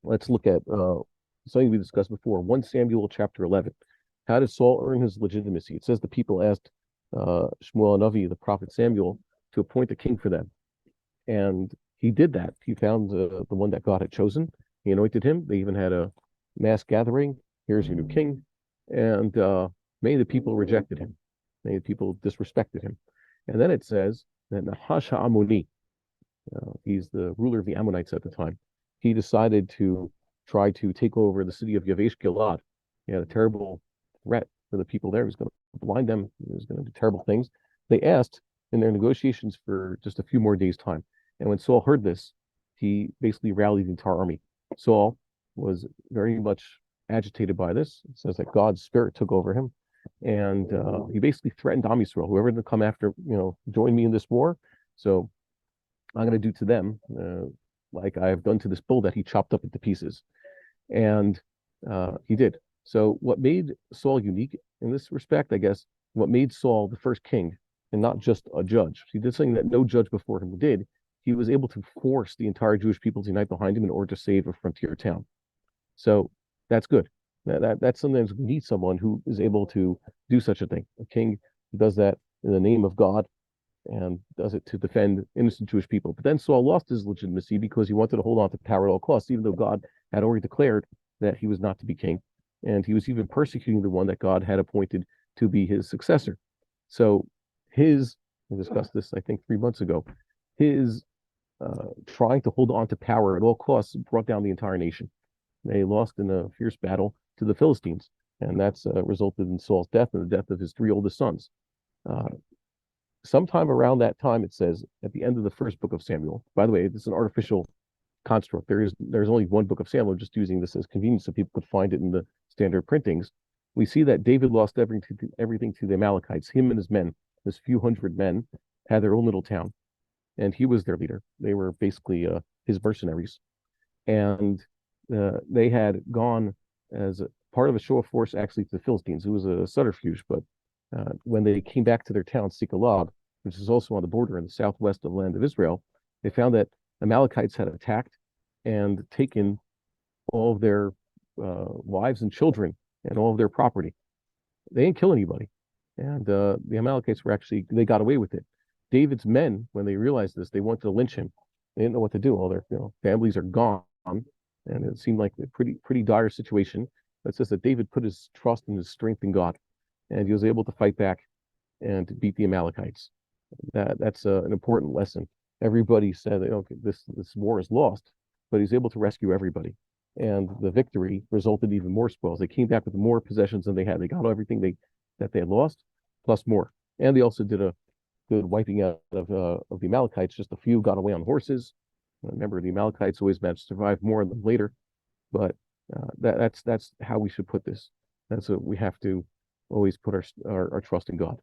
Let's look at something we discussed before, 1 Samuel chapter 11. How did Saul earn his legitimacy? It says the people asked Shmuel Navi, the prophet Samuel, to appoint a king for them. And he did that. He found the one that God had chosen. He anointed him. They even had a mass gathering. Here's your new king. And many of the people rejected him. Many of the people disrespected him. And then it says that Nahash Ammoni, he's the ruler of the Ammonites at the time, he decided to try to take over the city of Yavesh Gilad. He had a terrible threat for the people there. He was going to blind them. He was going to do terrible things. They asked in their negotiations for just a few more days' time. And when Saul heard this, he basically rallied the entire army. Saul was very much agitated by this. It says that God's spirit took over him, and he basically threatened Am Yisrael, whoever to come after, join me in this war. So I'm going to do to them like I have done to this bull that he chopped up into pieces. And he did. So what made Saul unique in this respect, I guess, what made Saul the first king and not just a judge, he did something that no judge before him did. He was able to force the entire Jewish people to unite behind him in order to save a frontier town. So that's good. That's sometimes we need someone who is able to do such a thing. A king who does that in the name of God and does it to defend innocent Jewish people. But then Saul lost his legitimacy because he wanted to hold on to power at all costs, even though God had already declared that he was not to be king. And he was even persecuting the one that God had appointed to be his successor. So we discussed this, I think, 3 months ago, his trying to hold on to power at all costs brought down the entire nation. They lost in a fierce battle to the Philistines, and that's resulted in Saul's death and the death of his 3 oldest sons. Sometime around that time, it says at the end of the first book of Samuel. By the way, it's an artificial construct. There's only one book of Samuel. Just using this as convenience so people could find it in the standard printings. We see that David lost everything to the Amalekites. Him and his men, this few hundred men, had their own little town, and he was their leader. They were basically his mercenaries, and they had gone as a part of a show of force actually to the Philistines. It was a subterfuge, but when they came back to their town, Siklag, which is also on the border in the southwest of the land of Israel, they found that Amalekites had attacked and taken all of their wives and children and all of their property. They didn't kill anybody. And the Amalekites they got away with it. David's men, when they realized this, they wanted to lynch him. They didn't know what to do. All their families are gone. And it seemed like a pretty dire situation. But it says that David put his trust and his strength in God, and he was able to fight back and to beat the Amalekites. That's an important lesson. Everybody said, okay, this war is lost, but he's able to rescue everybody. And the victory resulted in even more spoils. They came back with more possessions than they had. They got everything that they had lost, plus more. And they also did a good wiping out of the Amalekites. Just a few got away on horses. Remember, the Amalekites always managed to survive more of them later. But that's how we should put this. That's what we have to always put our trust in God.